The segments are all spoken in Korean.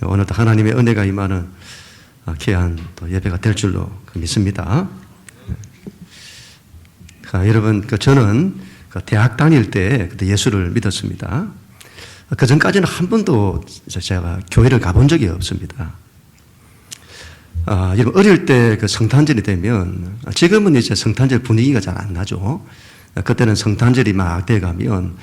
오늘도 하나님의 은혜가 임하는 귀한 또 예배가 될 줄로 믿습니다. 여러분, 저는 대학 다닐 때 그때 예수를 믿었습니다. 그 전까지는 한 번도 제가 교회를 가본 적이 없습니다. 여러분, 어릴 때 그 성탄절이 되면, 지금은 이제 성탄절 분위기가 잘 안 나죠. 그때는 성탄절이 막 돼가면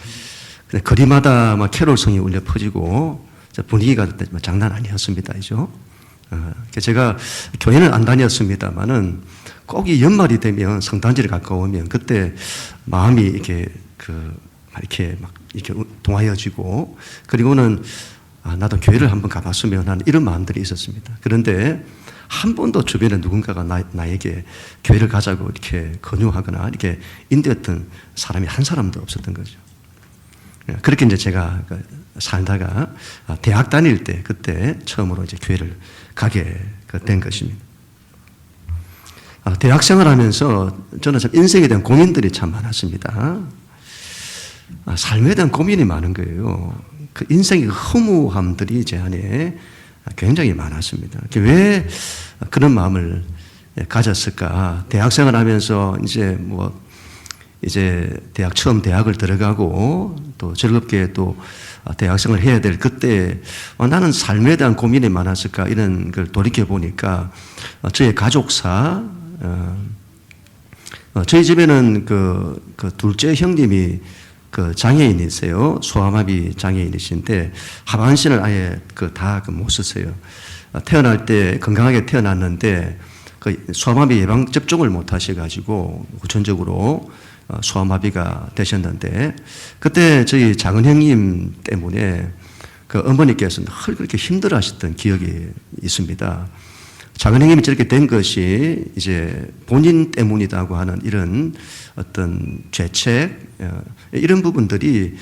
거리마다 막 캐롤성이 울려 퍼지고 분위기가 장난 아니었습니다. 제가 교회는 안 다녔습니다만은 꼭 이 연말이 되면 성탄절이 가까우면 그때 마음이 이렇게 막 이렇게 동하여지고, 그리고는 나도 교회를 한번 가봤으면 하는 이런 마음들이 있었습니다. 그런데 한 번도 주변에 누군가가 나에게 교회를 가자고 이렇게 권유하거나 이렇게 인도했던 사람이 한 사람도 없었던 거죠. 그렇게 이제 제가 살다가 대학 다닐 때 그때 처음으로 이제 교회를 가게 된 것입니다. 대학 생활하면서 저는 참 인생에 대한 고민들이 참 많았습니다. 삶에 대한 고민이 많은 거예요. 그 인생의 허무함들이 제 안에 굉장히 많았습니다. 왜 그런 마음을 가졌을까? 대학 생활하면서 이제 처음 대학을 들어가고 또 즐겁게 또 대학생을 해야 될 그때 나는 삶에 대한 고민이 많았을까? 이런 걸 돌이켜 보니까 저희 가족사, 저희 집에는 그 둘째 형님이 장애인이세요. 소아마비 장애인이신데 하반신을 아예 다 못 쓰세요. 태어날 때 건강하게 태어났는데 소아마비 예방 접종을 못 하셔가지고 후천적으로 소아마비가 되셨는데, 그때 저희 작은 형님 때문에 어머니께서 늘 그렇게 힘들어 하셨던 기억이 있습니다. 작은 형님이 저렇게 된 것이 이제 본인 때문이라고 하는 이런 어떤 죄책, 이런 부분들이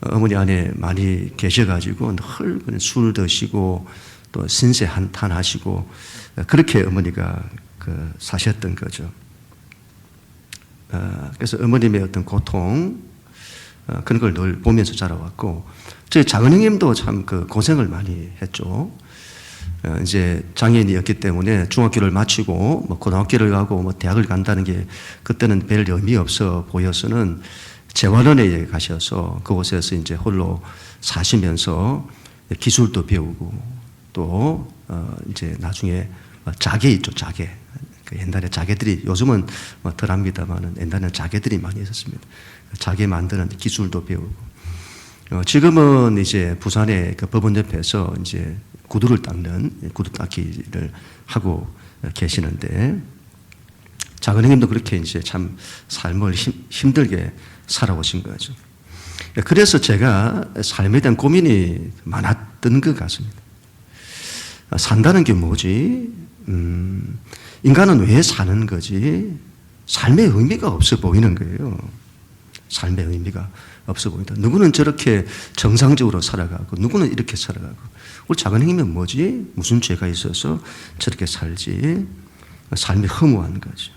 어머니 안에 많이 계셔가지고 늘 술 드시고 또 신세 한탄하시고 그렇게 어머니가 사셨던 거죠. 그래서 어머님의 어떤 고통, 그런 걸 늘 보면서 자라왔고, 저희 작은 형님도 참 고생을 많이 했죠. 이제 장애인이었기 때문에 중학교를 마치고 고등학교를 가고 대학을 간다는 게 그때는 별 의미 없어 보여서는 재활원에 가셔서 그곳에서 이제 홀로 사시면서 기술도 배우고 또 이제 나중에 자개 있죠, 자개. 옛날에 자개들이, 요즘은 덜 합니다만 옛날에는 자개들이 많이 있었습니다. 자개 만드는 기술도 배우고, 지금은 이제 부산의 법원 옆에서 이제 구두를 닦는 구두 닦기를 하고 계시는데, 작은 형님도 그렇게 이제 참 삶을 힘들게 살아오신 거죠. 그래서 제가 삶에 대한 고민이 많았던 것 같습니다. 산다는 게 뭐지? 인간은 왜 사는 거지? 삶의 의미가 없어 보이는 거예요. 삶의 의미가 없어 보인다. 누구는 저렇게 정상적으로 살아가고 누구는 이렇게 살아가고, 우리 작은 형님은 뭐지? 무슨 죄가 있어서 저렇게 살지? 삶이 허무한 거죠.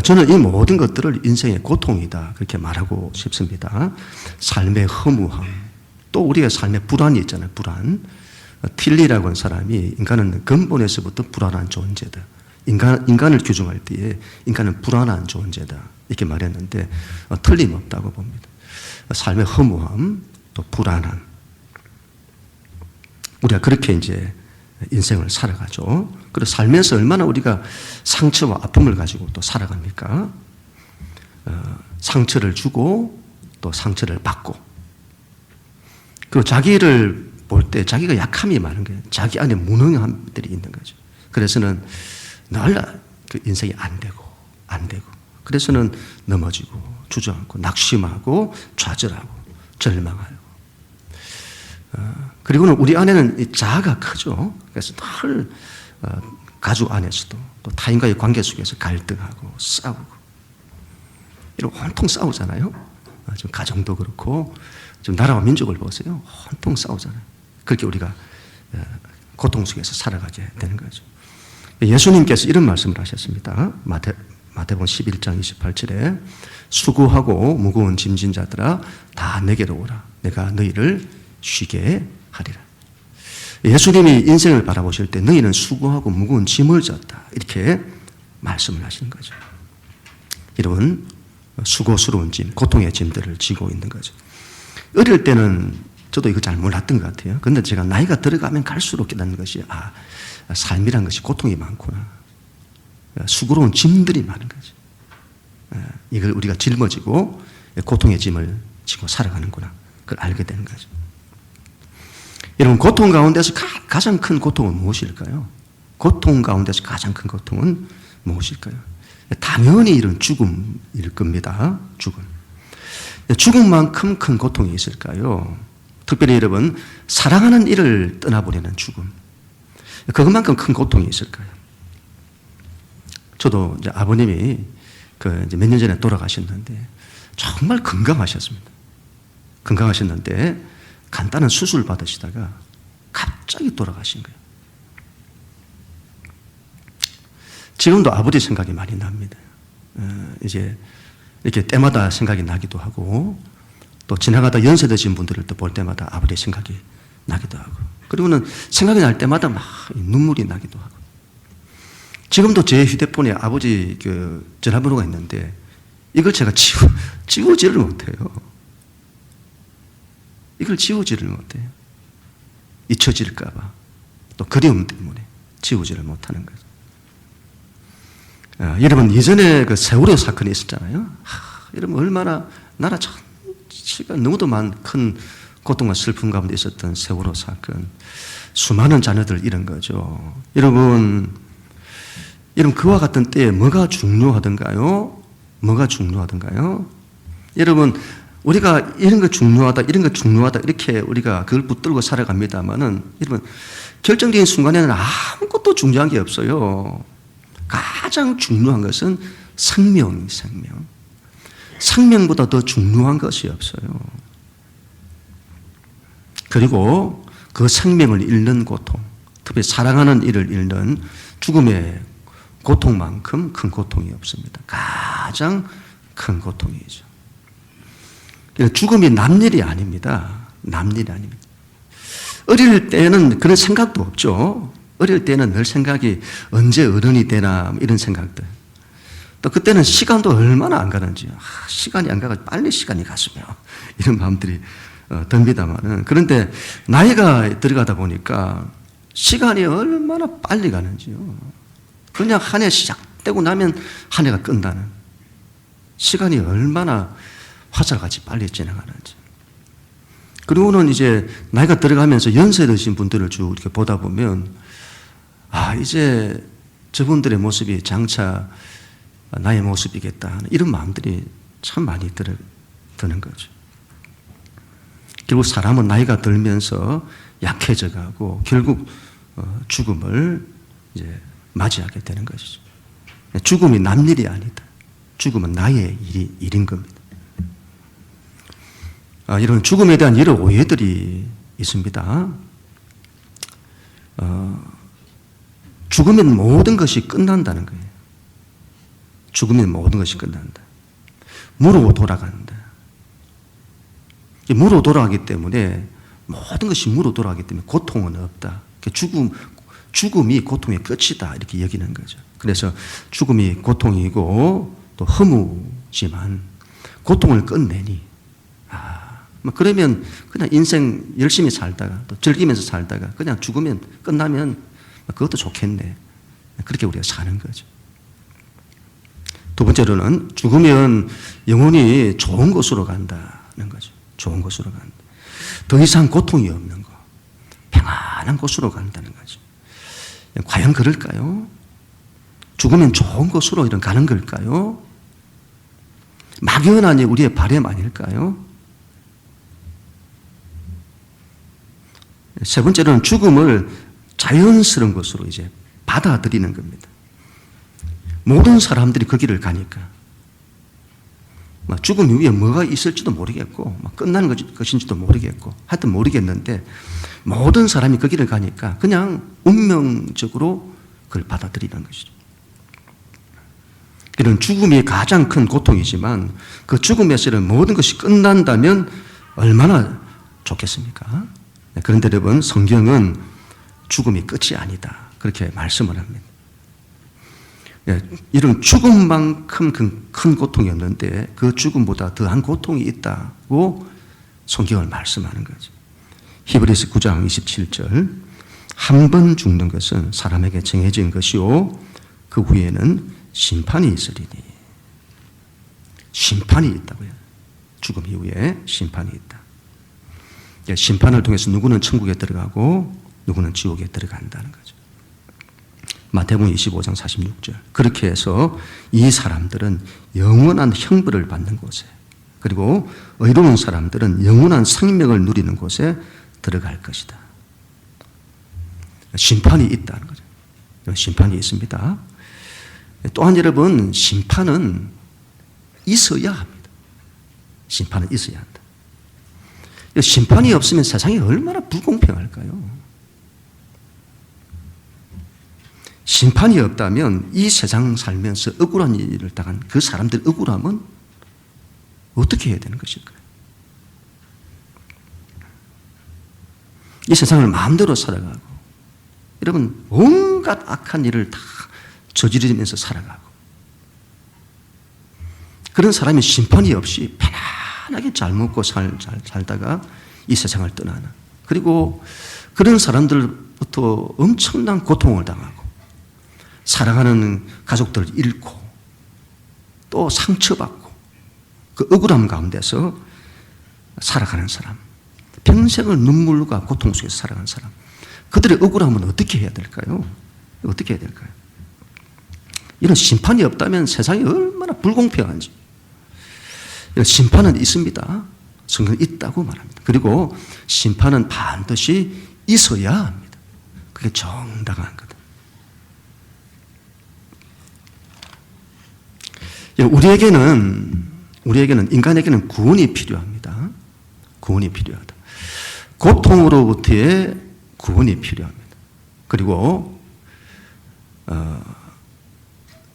저는 이 모든 것들을 인생의 고통이다 그렇게 말하고 싶습니다. 삶의 허무함, 또 우리가 삶의 불안이 있잖아요. 불안. 틸리라고 하는 사람이 인간은 근본에서부터 불안한 존재다. 인간을 규정할 때에 인간은 불안한 존재다 이렇게 말했는데 틀림없다고 봅니다. 삶의 허무함, 또 불안함. 우리가 그렇게 이제 인생을 살아가죠. 그리고 살면서 얼마나 우리가 상처와 아픔을 가지고 또 살아갑니까? 상처를 주고 또 상처를 받고, 그리고 자기를 볼 때 자기가 약함이 많은 거예요. 자기 안에 무능함들이 있는 거죠. 그래서는 늘 인생이 안 되고 그래서는 넘어지고 주저앉고 낙심하고 좌절하고 절망하고, 그리고는 우리 안에는 이 자아가 크죠. 그래서 늘 가족 안에서도 또 타인과의 관계 속에서 갈등하고 싸우고, 이렇게 온통 싸우잖아요. 지금 가정도 그렇고 지금 나라와 민족을 보세요. 온통 싸우잖아요. 그렇게 우리가 고통 속에서 살아가게 되는 거죠. 예수님께서 이런 말씀을 하셨습니다. 마태복음 11장 28절에 수고하고 무거운 짐진 자들아 다 내게로 오라. 내가 너희를 쉬게 하리라. 예수님이 인생을 바라보실 때 너희는 수고하고 무거운 짐을 졌다. 이렇게 말씀을 하시는 거죠. 이런 수고스러운 짐, 고통의 짐들을 지고 있는 거죠. 어릴 때는 저도 이거 잘 몰랐던 것 같아요. 그런데 제가 나이가 들어가면 갈수록 깨닫는 것이 삶이란 것이 고통이 많구나. 수고로운 짐들이 많은 거죠. 이걸 우리가 짊어지고 고통의 짐을 지고 살아가는구나. 그걸 알게 되는 거죠. 여러분, 고통 가운데서 가장 큰 고통은 무엇일까요? 고통 가운데서 가장 큰 고통은 무엇일까요? 당연히 이런 죽음일 겁니다. 죽음. 죽음만큼 큰 고통이 있을까요? 특별히 여러분, 사랑하는 이를 떠나보내는 죽음. 그것만큼 큰 고통이 있을까요? 저도 이제 아버님이 이제 몇 년 전에 돌아가셨는데 정말 건강하셨습니다. 건강하셨는데 간단한 수술 받으시다가 갑자기 돌아가신 거예요. 지금도 아버지 생각이 많이 납니다. 이제 이렇게 때마다 생각이 나기도 하고 또 지나가다 연세 드신 분들을 또 볼 때마다 아버지 생각이 나기도 하고 그리고는 생각이 날 때마다 막 눈물이 나기도 하고 지금도 제 휴대폰에 아버지 전화번호가 있는데 이걸 제가 지우지를 못해요. 이걸 지우지를 못해요. 잊혀질까봐 또 그리움 때문에 지우지를 못하는 거죠. 여러분, 예전에 그 세월호 사건이 있었잖아요. 여러분, 얼마나 나라 전체가 너무도 큰 고통과 슬픔 가운데 있었던 세월호 사건. 수많은 자녀들 잃은 거죠. 여러분, 그와 같은 때에 뭐가 중요하던가요? 뭐가 중요하던가요? 여러분, 우리가 이런 거 중요하다, 이렇게 우리가 그걸 붙들고 살아갑니다만은, 여러분, 결정적인 순간에는 아무것도 중요한 게 없어요. 가장 중요한 것은 생명. 생명보다 더 중요한 것이 없어요. 그리고 그 생명을 잃는 고통, 특히 사랑하는 이를 잃는 죽음의 고통만큼 큰 고통이 없습니다. 가장 큰 고통이죠. 죽음이 남일이 아닙니다. 남일이 아닙니다. 어릴 때는 그런 생각도 없죠. 어릴 때는 늘 생각이 언제 어른이 되나 이런 생각들. 또 그때는 시간도 얼마나 안 가는지 시간이 안 가고 빨리 시간이 갔으면 이런 마음들이 듭니다만은 그런데 나이가 들어가다 보니까 시간이 얼마나 빨리 가는지요. 그냥 한 해 시작되고 나면 한 해가 끝나는 시간이 얼마나 화살같이 빨리 지나가는지. 그리고는 이제 나이가 들어가면서 연세 드신 분들을 쭉 이렇게 보다 보면 이제 저분들의 모습이 장차 나의 모습이겠다 이런 마음들이 참 많이 드는 거죠. 결국 사람은 나이가 들면서 약해져 가고 결국 죽음을 이제 맞이하게 되는 것이죠. 죽음이 남일이 아니다. 죽음은 나의 일인 겁니다. 이런 죽음에 대한 여러 오해들이 있습니다. 죽으면 모든 것이 끝난다는 거예요. 죽으면 모든 것이 끝난다. 무로 돌아간다. 무로 돌아가기 때문에 모든 것이 무로 돌아가기 때문에 고통은 없다. 죽음이 고통의 끝이다 이렇게 여기는 거죠. 그래서 죽음이 고통이고 또 허무지만 고통을 끝내니 그러면 그냥 인생 열심히 살다가 또 즐기면서 살다가 그냥 죽으면 끝나면 그것도 좋겠네. 그렇게 우리가 사는 거죠. 두 번째로는 죽으면 영혼이 좋은 곳으로 간다는 거죠. 좋은 곳으로 간다. 더 이상 고통이 없는 곳, 평안한 곳으로 간다는 거죠. 과연 그럴까요? 죽으면 좋은 곳으로 이런 가는 걸까요? 막연하니 우리의 바람 아닐까요? 세 번째로는 죽음을 자연스러운 것으로 이제 받아들이는 겁니다. 모든 사람들이 그 길을 가니까 죽음 이후에 뭐가 있을지도 모르겠고 끝나는 것인지도 모르겠고 하여튼 모르겠는데 모든 사람이 그 길을 가니까 그냥 운명적으로 그걸 받아들이는 것이죠. 이런 죽음이 가장 큰 고통이지만 그 죽음에서는 모든 것이 끝난다면 얼마나 좋겠습니까? 그런데 여러분, 성경은 죽음이 끝이 아니다. 그렇게 말씀을 합니다. 이런 죽음만큼 큰 고통이 없는데 그 죽음보다 더한 고통이 있다고 성경을 말씀하는 거죠. 히브리서 9장 27절 한 번 죽는 것은 사람에게 정해진 것이요 그 후에는 심판이 있으리니. 심판이 있다고요. 죽음 이후에 심판이 있다. 심판을 통해서 누구는 천국에 들어가고 누구는 지옥에 들어간다는 거죠. 마태복음 25장 46절 그렇게 해서 이 사람들은 영원한 형벌을 받는 곳에, 그리고 의로운 사람들은 영원한 생명을 누리는 곳에 들어갈 것이다. 심판이 있다는 거죠. 심판이 있습니다. 또한 여러분, 심판은 있어야 합니다. 심판은 있어야 한다. 심판이 없으면 세상이 얼마나 불공평할까요? 심판이 없다면 이 세상 살면서 억울한 일을 당한 그 사람들의 억울함은 어떻게 해야 되는 것일까요? 이 세상을 마음대로 살아가고, 여러분, 온갖 악한 일을 다 저지르면서 살아가고, 그런 사람이 심판이 없이 편안하게 잘 먹고 살다가 이 세상을 떠나는, 그리고 그런 사람들부터 엄청난 고통을 당하고 사랑하는 가족들을 잃고 또 상처받고 그 억울함 가운데서 살아가는 사람, 평생을 눈물과 고통 속에서 살아가는 사람, 그들의 억울함은 어떻게 해야 될까요? 어떻게 해야 될까요? 이런 심판이 없다면 세상이 얼마나 불공평한지. 심판은 있습니다. 성경은 있다고 말합니다. 그리고 심판은 반드시 있어야 합니다. 그게 정당한 거다. 우리에게는 인간에게는 구원이 필요합니다. 구원이 필요하다. 고통으로부터의 구원이 필요합니다. 그리고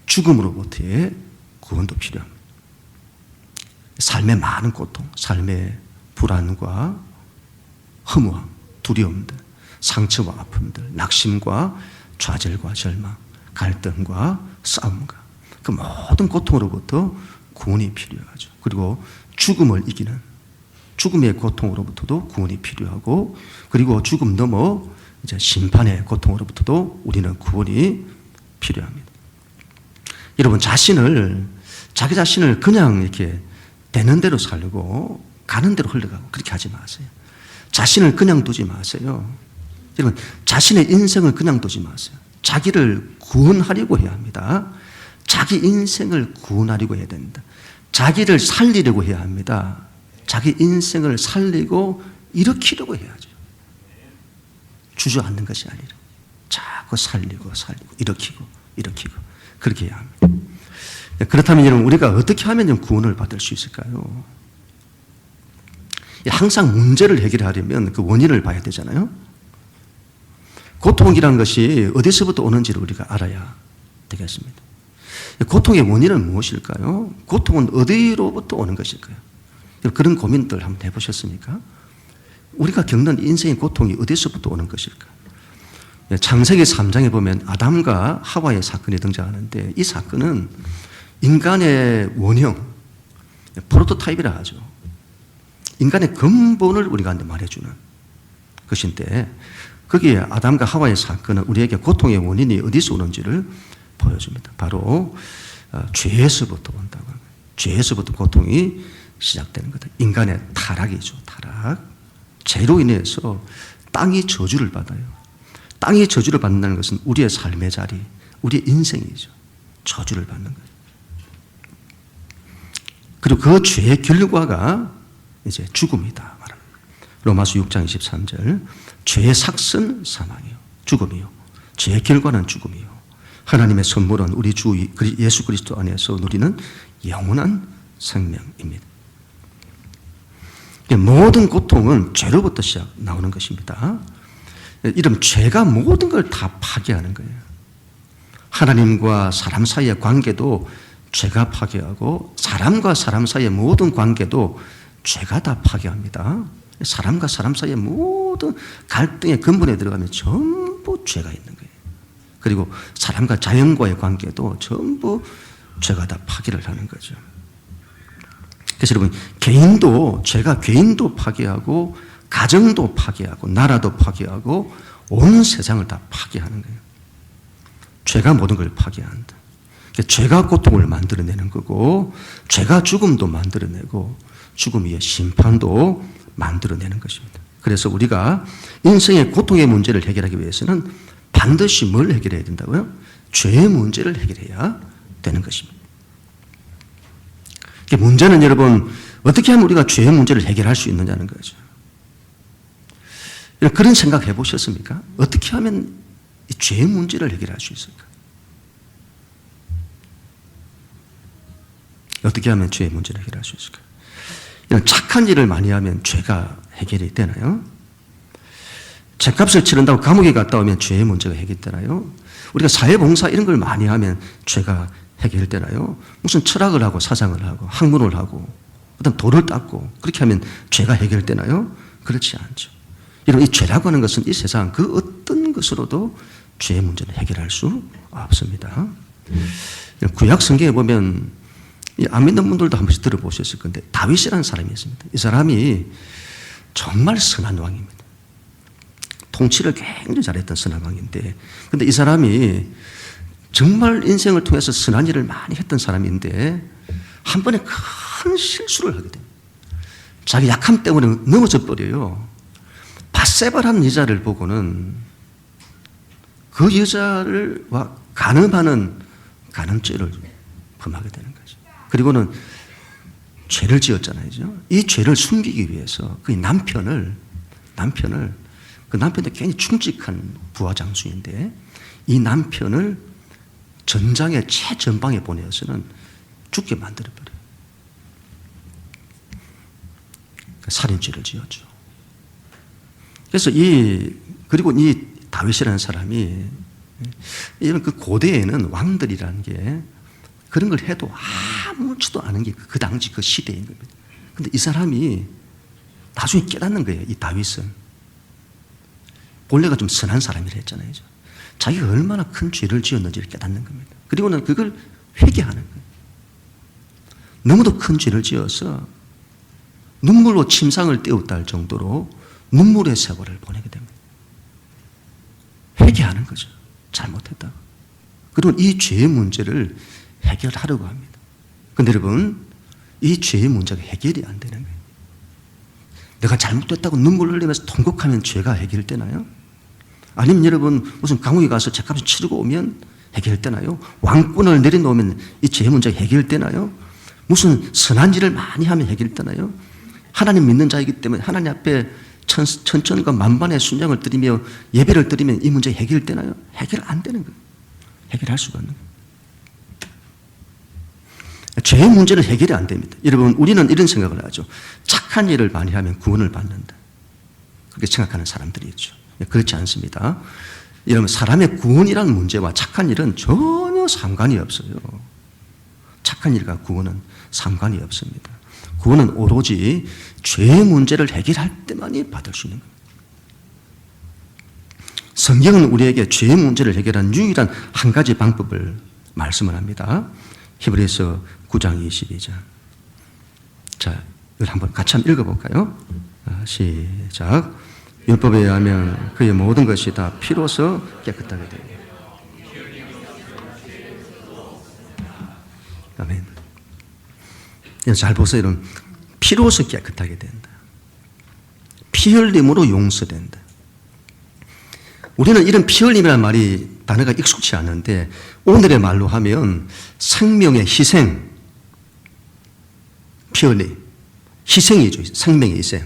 죽음으로부터의 구원도 필요합니다. 삶의 많은 고통, 삶의 불안과 허무함, 두려움들, 상처와 아픔들, 낙심과 좌절과 절망, 갈등과 싸움과 그 모든 고통으로부터 구원이 필요하죠. 그리고 죽음을 이기는 죽음의 고통으로부터도 구원이 필요하고, 그리고 죽음 넘어 이제 심판의 고통으로부터도 우리는 구원이 필요합니다. 여러분, 자기 자신을 그냥 이렇게 되는 대로 살고 가는 대로 흘러가고 그렇게 하지 마세요. 자신을 그냥 두지 마세요. 여러분, 자신의 인생을 그냥 두지 마세요. 자기를 구원하려고 해야 합니다. 자기 인생을 구원하려고 해야 됩니다. 자기를 살리려고 해야 합니다. 자기 인생을 살리고 일으키려고 해야죠. 주저앉는 것이 아니라 자꾸 살리고 일으키고 그렇게 해야 합니다. 그렇다면 여러분, 우리가 어떻게 하면 구원을 받을 수 있을까요? 항상 문제를 해결하려면 그 원인을 봐야 되잖아요. 고통이란 것이 어디서부터 오는지를 우리가 알아야 되겠습니다. 고통의 원인은 무엇일까요? 고통은 어디로부터 오는 것일까요? 그런 고민들 한번 해보셨습니까? 우리가 겪는 인생의 고통이 어디서부터 오는 것일까? 창세기 3장에 보면 아담과 하와의 사건이 등장하는데, 이 사건은 인간의 원형, 프로토타입이라 하죠. 인간의 근본을 우리가 말해주는 것인데, 거기에 아담과 하와의 사건은 우리에게 고통의 원인이 어디서 오는지를 보여줍니다. 바로 죄에서부터 온다고 합니다. 죄에서부터 고통이 시작되는 거다. 인간의 타락이죠. 타락. 죄로 인해서 땅이 저주를 받아요. 땅이 저주를 받는다는 것은 우리의 삶의 자리, 우리의 인생이죠. 저주를 받는 거예요. 그리고 그 죄의 결과가 이제 죽음이다 말합니다. 로마서 6장 23절, 죄의 삭은 사망이요, 죽음이요, 죄의 결과는 죽음이요, 하나님의 선물은 우리 주 예수 그리스도 안에서 누리는 영원한 생명입니다. 모든 고통은 죄로부터 나오는 것입니다. 이런 죄가 모든 걸 다 파괴하는 거예요. 하나님과 사람 사이의 관계도 죄가 파괴하고, 사람과 사람 사이의 모든 관계도 죄가 다 파괴합니다. 사람과 사람 사이의 모든 갈등의 근본에 들어가면 전부 전부 죄가 있는 거예요. 그리고 사람과 자연과의 관계도 전부 죄가 다 파괴를 하는 거죠. 그래서 여러분, 죄가 개인도 파괴하고 가정도 파괴하고 나라도 파괴하고 온 세상을 다 파괴하는 거예요. 죄가 모든 걸 파괴한다. 죄가 고통을 만들어내는 거고, 죄가 죽음도 만들어내고, 죽음 위에 심판도 만들어내는 것입니다. 그래서 우리가 인생의 고통의 문제를 해결하기 위해서는 반드시 뭘 해결해야 된다고요? 죄의 문제를 해결해야 되는 것입니다. 문제는 여러분, 어떻게 하면 우리가 죄의 문제를 해결할 수 있느냐는 거죠. 그런 생각 해보셨습니까? 어떻게 하면 이 죄의 문제를 해결할 수 있을까? 어떻게 하면 죄의 문제를 해결할 수 있을까? 이런 착한 일을 많이 하면 죄가 해결이 되나요? 죄값을 치른다고 감옥에 갔다 오면 죄의 문제가 해결되나요? 우리가 사회봉사 이런 걸 많이 하면 죄가 해결되나요? 무슨 철학을 하고 사상을 하고 학문을 하고 어떤 돌을 닦고 그렇게 하면 죄가 해결되나요? 그렇지 않죠. 이런 이 죄라고 하는 것은 이 세상 그 어떤 것으로도 죄의 문제를 해결할 수 없습니다. 구약 성경에 보면 안 믿는 분들도 한 번씩 들어보셨을 건데 다윗이라는 사람이 있습니다. 이 사람이 정말 선한 왕입니다. 통치를 굉장히 잘했던 선한 왕인데, 근데 이 사람이 정말 인생을 통해서 선한 일을 많이 했던 사람인데 한 번에 큰 실수를 하게 됩니다. 자기 약함 때문에 넘어져 버려요. 밧세바라는 여자를 보고는 그 여자를 간음하는 간음죄를 범하게 되는 거죠. 그리고는 죄를 지었잖아요. 이 죄를 숨기기 위해서 그 남편도 굉장히 충직한 부하 장수인데 이 남편을 전장의 최전방에 보내서는 죽게 만들어버려요. 살인죄를 지었죠. 그래서 그리고 이 다윗이라는 사람이 이런 그 고대에는 왕들이라는 게 그런 걸 해도 아무렇지도 않은 게 그 당시 그 시대인 겁니다. 근데 이 사람이 나중에 깨닫는 거예요. 이 다윗은 본래가 좀 선한 사람이라 했잖아요. 자기가 얼마나 큰 죄를 지었는지를 깨닫는 겁니다. 그리고는 그걸 회개하는 거예요. 너무도 큰 죄를 지어서 눈물로 침상을 떼었다 할 정도로 눈물의 세월을 보내게 됩니다. 회개하는 거죠. 잘못했다고. 그리고 이 죄의 문제를 해결하려고 합니다. 그런데 여러분, 이 죄의 문제가 해결이 안 되는 거예요. 내가 잘못됐다고 눈물 흘리면서 통곡하면 죄가 해결되나요? 아니면 여러분 무슨 감옥에 가서 죄값을 치르고 오면 해결되나요? 왕권을 내려놓으면 이 죄의 문제가 해결되나요? 무슨 선한 일을 많이 하면 해결되나요? 하나님 믿는 자이기 때문에 하나님 앞에 천천과 만반의 순종을 드리며 예배를 드리면 이 문제 해결되나요? 해결 안 되는 거예요. 해결할 수가 없는 거예요. 죄의 문제는 해결이 안 됩니다. 여러분, 우리는 이런 생각을 하죠. 착한 일을 많이 하면 구원을 받는다. 그렇게 생각하는 사람들이 있죠. 그렇지 않습니다. 여러분, 사람의 구원이라는 문제와 착한 일은 전혀 상관이 없어요. 착한 일과 구원은 상관이 없습니다. 구원은 오로지 죄의 문제를 해결할 때만이 받을 수 있는 겁니다. 성경은 우리에게 죄의 문제를 해결한 유일한 한 가지 방법을 말씀을 합니다. 히브리서 9장 22절. 자, 이걸 한번 같이 한번 읽어볼까요? 시작. 율법에 의하면 그의 모든 것이 다 피로서 깨끗하게 되고. 아멘. 잘 보세요. 여러분. 피로서 깨끗하게 된다. 피 흘림으로 용서된다. 우리는 이런 피 흘림이라는 말이 단어가 익숙치 않은데 오늘의 말로 하면 생명의 희생, 피 흘림, 희생이죠. 생명의 희생.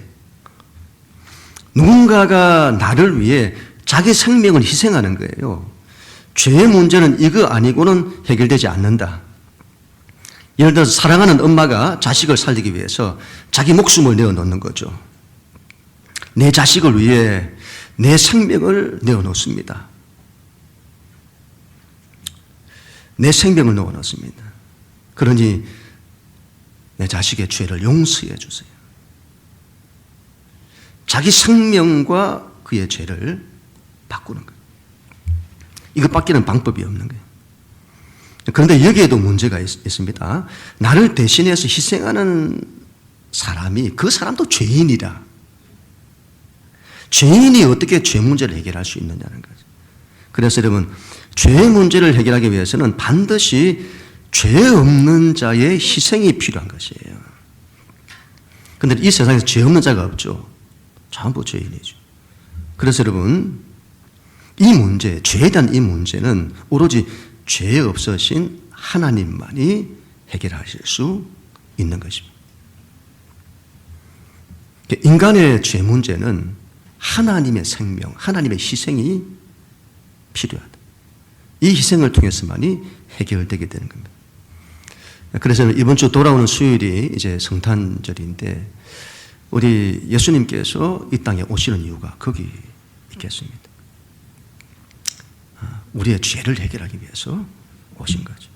누군가가 나를 위해 자기 생명을 희생하는 거예요. 죄의 문제는 이거 아니고는 해결되지 않는다. 예를 들어서 사랑하는 엄마가 자식을 살리기 위해서 자기 목숨을 내어놓는 거죠. 내 자식을 위해 내 생명을 내어놓습니다. 내 생명을 내어놓습니다. 그러니 내 자식의 죄를 용서해 주세요. 자기 생명과 그의 죄를 바꾸는 거예요. 이것밖에는 방법이 없는 거예요. 그런데 여기에도 문제가 있습니다. 나를 대신해서 희생하는 사람이 그 사람도 죄인이라. 죄인이 어떻게 죄 문제를 해결할 수 있느냐는 거죠. 그래서 여러분, 죄 문제를 해결하기 위해서는 반드시 죄 없는 자의 희생이 필요한 것이에요. 그런데 이 세상에서 죄 없는 자가 없죠. 전부 죄인이죠. 그래서 여러분, 이 문제, 죄에 대한 이 문제는 오로지 죄 없으신 하나님만이 해결하실 수 있는 것입니다. 인간의 죄 문제는 하나님의 생명, 하나님의 희생이 필요하다. 이 희생을 통해서만이 해결되게 되는 겁니다. 그래서 이번 주 돌아오는 수요일이 이제 성탄절인데 우리 예수님께서 이 땅에 오시는 이유가 거기 있겠습니다. 우리의 죄를 해결하기 위해서 오신 거죠.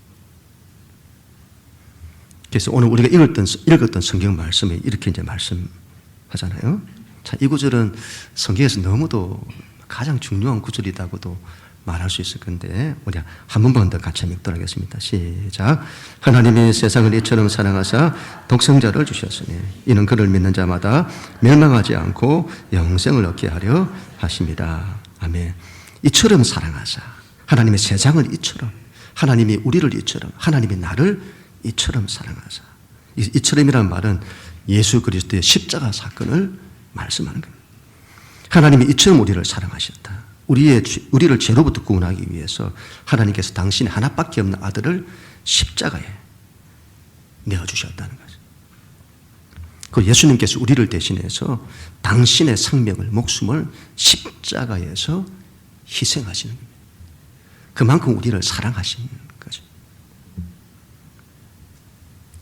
그래서 오늘 우리가 읽었던 성경 말씀에 이렇게 이제 말씀하잖아요. 자, 이 구절은 성경에서 너무도 가장 중요한 구절이라고도 말할 수 있을 건데 우리 한 번만 더 같이 읽도록 하겠습니다. 시작. 하나님이 세상을 이처럼 사랑하사 독생자를 주셨으니 이는 그를 믿는 자마다 멸망하지 않고 영생을 얻게 하려 하십니다. 아멘. 이처럼 사랑하사, 하나님의 세상을 이처럼, 하나님이 우리를 이처럼, 하나님이 나를 이처럼 사랑하사. 이처럼이라는 말은 예수 그리스도의 십자가 사건을 말씀하는 겁니다. 하나님이 이처럼 우리를 사랑하셨다. 우리를 죄로부터 구원하기 위해서 하나님께서 당신의 하나밖에 없는 아들을 십자가에 내어주셨다는 거죠. 그 예수님께서 우리를 대신해서 당신의 생명을, 목숨을 십자가에서 희생하시는 겁니다. 그만큼 우리를 사랑하시는 거죠.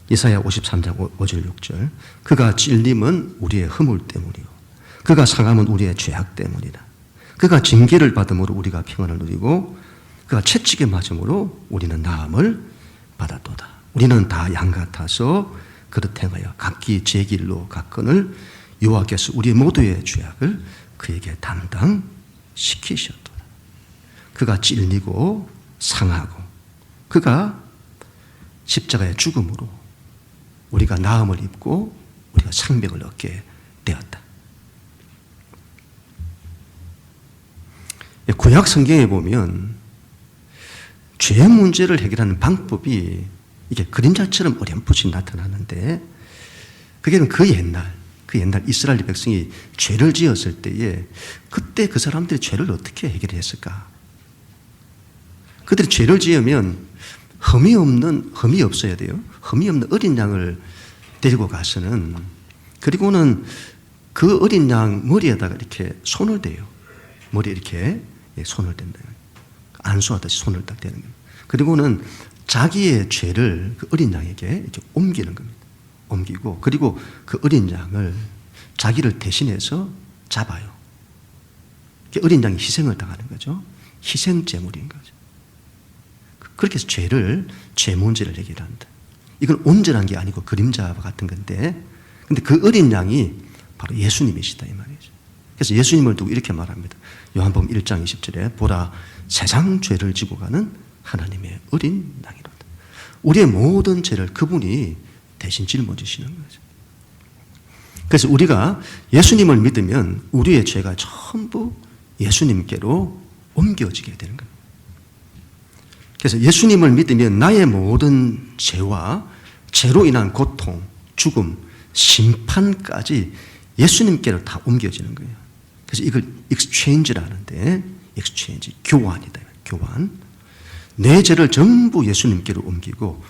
이사야 53장 5절 6절 그가 찔림은 우리의 허물 때문이요 그가 상함은 우리의 죄악 때문이다. 그가 징계를 받음으로 우리가 평안을 누리고 그가 채찍에 맞음으로 우리는 나음을 받았도다. 우리는 다 양 같아서 그릇 행하여 각기 제 길로 갔거늘 여호와께서 우리 모두의 죄악을 그에게 담당시키셨도다. 그가 찔리고 상하고 그가 십자가의 죽음으로 우리가 나음을 입고 우리가 생명을 얻게 되었다. 구약 성경에 보면 죄 문제를 해결하는 방법이 이게 그림자처럼 어렴풋이 나타나는데 그게는 그 옛날 이스라엘 백성이 죄를 지었을 때에 그때 그 사람들이 죄를 어떻게 해결했을까? 그들이 죄를 지으면 흠이 없어야 돼요. 흠이 없는 어린 양을 데리고 가서는 그리고는 그 어린 양 머리에다가 이렇게 손을 대요. 머리에 이렇게 손을 댄다. 안수하듯이 손을 딱 대는 겁니다. 그리고는 자기의 죄를 그 어린 양에게 이렇게 옮기는 겁니다. 옮기고 그리고 그 어린 양을 자기를 대신해서 잡아요. 어린 양이 희생을 당하는 거죠. 희생제물인 거죠. 그렇게 해서 죄 문제를 해결한다. 이건 온전한 게 아니고 그림자와 같은 건데 근데 그 어린 양이 바로 예수님이시다 이 말이죠. 그래서 예수님을 두고 이렇게 말합니다. 요한복음 1장 20절에 보라 세상 죄를 지고 가는 하나님의 어린 양이로다. 우리의 모든 죄를 그분이 대신 짊어지시는 거죠. 그래서 우리가 예수님을 믿으면 우리의 죄가 전부 예수님께로 옮겨지게 되는 겁니다. 그래서 예수님을 믿으면 나의 모든 죄와 죄로 인한 고통, 죽음, 심판까지 예수님께로 다 옮겨지는 거예요. 그래서 이걸 exchange를 하는데 exchange, 교환이다. 교환. 내 죄를 전부 예수님께로 옮기고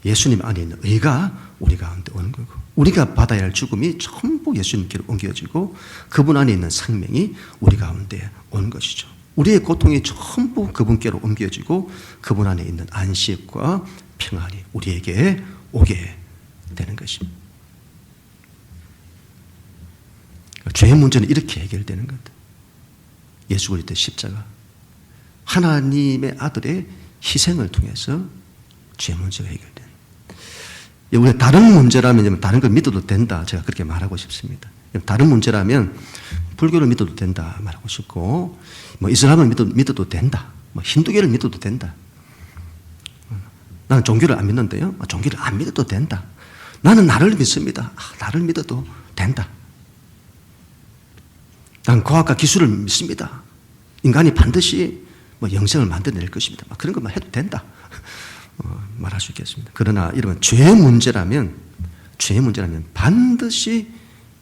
예수님 안에 있는 의가 우리 가운데 오는 거고 우리가 받아야 할 죽음이 전부 예수님께로 옮겨지고 그분 안에 있는 생명이 우리 가운데 오는 것이죠. 우리의 고통이 전부 그분께로 옮겨지고 그분 안에 있는 안식과 평안이 우리에게 오게 되는 것입니다. 죄의 문제는 이렇게 해결되는 것. 예수 그리스도의 십자가, 하나님의 아들의 희생을 통해서 죄 문제가 해결되는. 우리가 다른 문제라면 다른 걸 믿어도 된다. 제가 그렇게 말하고 싶습니다. 다른 문제라면 불교를 믿어도 된다 말하고 싶고, 뭐 이슬람을 믿어도 된다. 뭐 힌두교를 믿어도 된다. 나는 종교를 안 믿는데요. 종교를 안 믿어도 된다. 나는 나를 믿습니다. 나를 믿어도 된다. 난 과학과 기술을 믿습니다. 인간이 반드시 뭐 영생을 만들어낼 것입니다. 그런 것만 해도 된다. 말할 수 있겠습니다. 그러나 이런 죄의 문제라면 반드시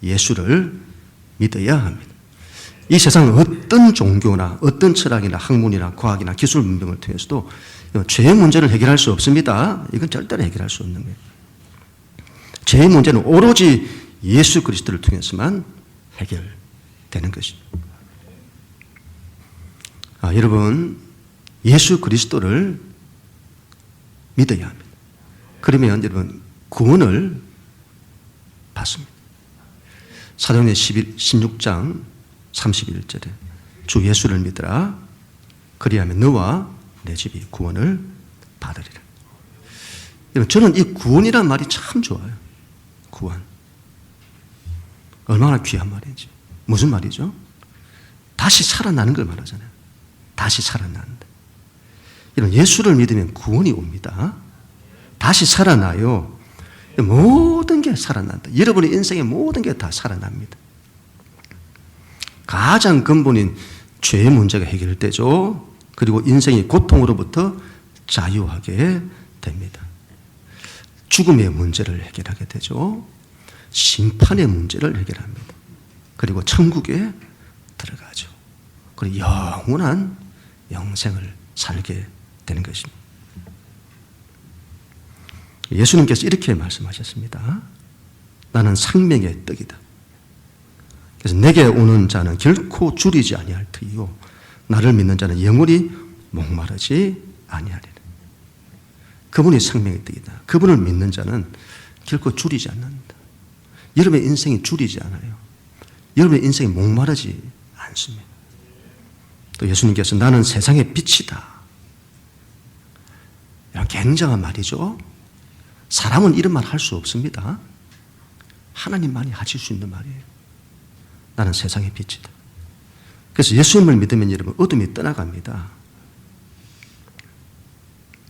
예수를 믿어야 합니다. 이 세상 어떤 종교나 어떤 철학이나 학문이나 과학이나 기술 문명을 통해서도 죄의 문제를 해결할 수 없습니다. 이건 절대로 해결할 수 없는 거예요. 죄의 문제는 오로지 예수 그리스도를 통해서만 해결되는 것입니다. 여러분, 예수 그리스도를 믿어야 합니다. 그러면 여러분 구원을 받습니다. 사도행전 16장 31절에 주 예수를 믿으라. 그리하면 너와 내 집이 구원을 받으리라. 여러분, 저는 이 구원이라는 말이 참 좋아요. 구원. 얼마나 귀한 말인지. 무슨 말이죠? 다시 살아나는 걸 말하잖아요. 다시 살아난다. 이런 예수를 믿으면 구원이 옵니다. 다시 살아나요. 모든 게 살아난다. 여러분의 인생의 모든 게 다 살아납니다. 가장 근본인 죄의 문제가 해결되죠. 그리고 인생의 고통으로부터 자유하게 됩니다. 죽음의 문제를 해결하게 되죠. 심판의 문제를 해결합니다. 그리고 천국에 들어가죠. 그리고 영원한 영생을 살게 되는 것입니다. 예수님께서 이렇게 말씀하셨습니다. 나는 생명의 떡이다. 그래서 내게 오는 자는 결코 줄이지 아니할 터이요 나를 믿는 자는 영원히 목마르지 아니하리라. 그분이 생명의 떡이다. 그분을 믿는 자는 결코 줄이지 않는다. 여러분의 인생이 줄이지 않아요. 여러분의 인생이 목마르지 않습니다. 또 예수님께서 나는 세상의 빛이다. 이런 굉장한 말이죠. 사람은 이런 말 할 수 없습니다. 하나님만이 하실 수 있는 말이에요. 나는 세상의 빛이다. 그래서 예수님을 믿으면 여러분 어둠이 떠나갑니다.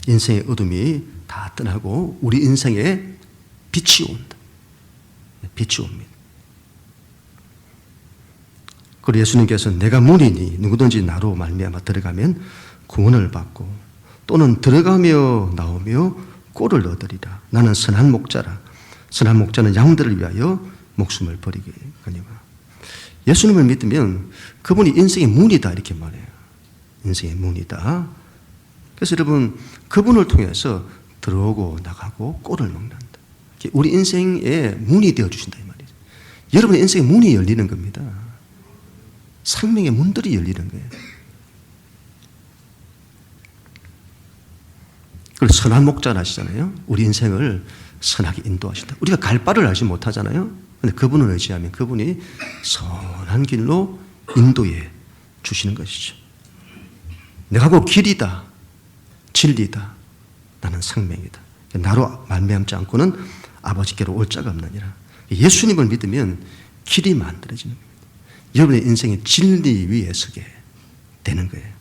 인생의 어둠이 다 떠나고 우리 인생에 빛이 온다. 빛이 옵니다. 그리고 예수님께서 내가 문이니 누구든지 나로 말미암아 들어가면 구원을 받고 또는 들어가며 나오며 꼴을 얻으리라. 나는 선한 목자라. 선한 목자는 양들을 위하여 목숨을 버리겠거니와. 예수님을 믿으면 그분이 인생의 문이다 이렇게 말해요. 인생의 문이다. 그래서 여러분 그분을 통해서 들어오고 나가고 꼴을 먹는다. 우리 인생의 문이 되어주신다 이 말이죠. 여러분의 인생의 문이 열리는 겁니다. 생명의 문들이 열리는 거예요. 그리고 선한 목자를 하시잖아요. 우리 인생을 선하게 인도하신다. 우리가 갈 바를 알지 못하잖아요. 그런데 그분을 의지하면 그분이 선한 길로 인도해 주시는 것이죠. 내가 곧 길이다. 진리다. 나는 생명이다. 나로 말미암지 않고는 아버지께로 올 자가 없느니라. 예수님을 믿으면 길이 만들어지는 겁니다. 여러분의 인생의 진리 위에 서게 되는 거예요.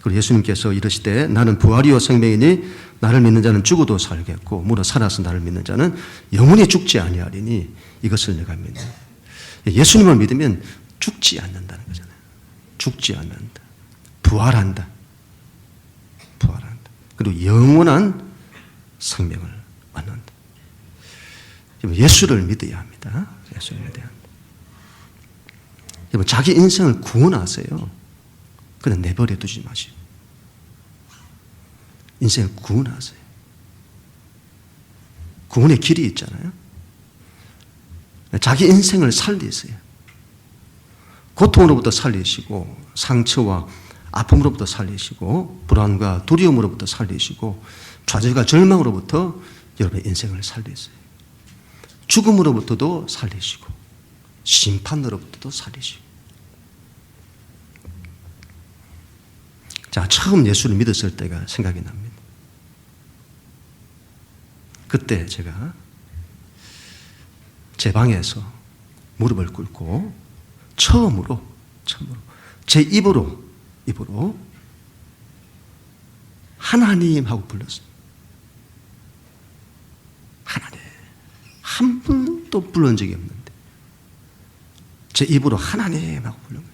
그리고 예수님께서 이르시되 나는 부활이요 생명이니 나를 믿는 자는 죽어도 살겠고 무릇 살아서 나를 믿는 자는 영원히 죽지 아니하리니 이것을 내가 믿네. 예수님을 믿으면 죽지 않는다는 거잖아요. 죽지 않는다. 부활한다. 부활한다. 그리고 영원한 생명을 얻는다. 예수를 믿어야 합니다. 예수를 믿어야 합니다. 여러분 자기 인생을 구원하세요. 그냥 내버려 두지 마시고 인생을 구원하세요. 구원의 길이 있잖아요. 자기 인생을 살리세요. 고통으로부터 살리시고 상처와 아픔으로부터 살리시고 불안과 두려움으로부터 살리시고 좌절과 절망으로부터 여러분의 인생을 살리세요. 죽음으로부터도 살리시고 심판으로부터도 살리시고. 자, 처음 예수를 믿었을 때가 생각이 납니다. 그때 제가 제 방에서 무릎을 꿇고 처음으로 제 입으로 하나님 하고 불렀어요. 하나님. 한 번도 부른 적이 없는데 제 입으로 하나님 하고 부른 거예요.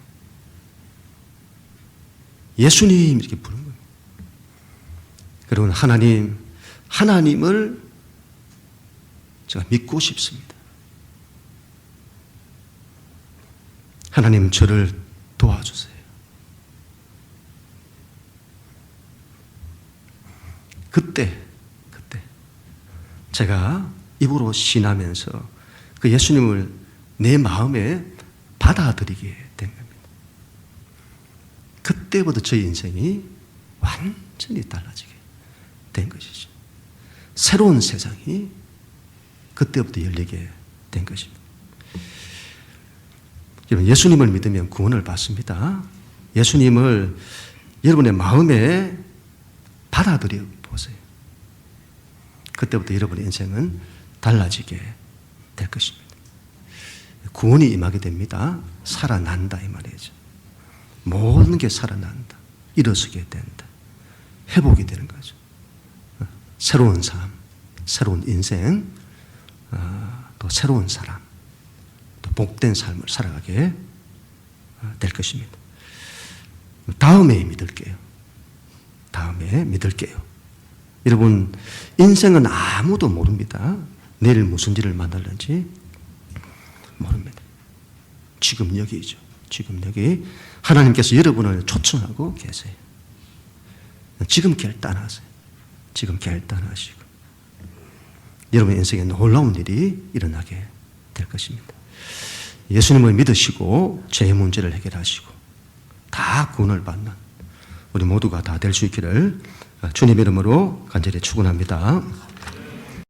예수님 이렇게 부른 거예요. 여러분, 하나님을 제가 믿고 싶습니다. 하나님, 저를 도와주세요. 그때 제가 입으로 신하면서 그 예수님을 내 마음에 받아들이게 된 겁니다. 그때부터 저희 인생이 완전히 달라지게 된 것이죠. 새로운 세상이 그때부터 열리게 된 것입니다. 여러분, 예수님을 믿으면 구원을 받습니다. 예수님을 여러분의 마음에 받아들여 보세요. 그때부터 여러분의 인생은 달라지게 될 것입니다. 구원이 임하게 됩니다. 살아난다 이 말이죠. 모든 게 살아난다. 일어서게 된다. 회복이 되는 거죠. 새로운 삶, 새로운 인생, 또 새로운 사람, 또 복된 삶을 살아가게 될 것입니다. 다음에 믿을게요. 여러분, 인생은 아무도 모릅니다. 내일 무슨 일을 만날는지 모릅니다. 지금 여기죠. 지금 여기 하나님께서 여러분을 초청하고 계세요. 지금 결단하세요. 지금 결단하시고 여러분 인생에 놀라운 일이 일어나게 될 것입니다. 예수님을 믿으시고 죄의 문제를 해결하시고 다 구원을 받는 우리 모두가 다 될 수 있기를 주님의 이름으로 간절히 축원합니다.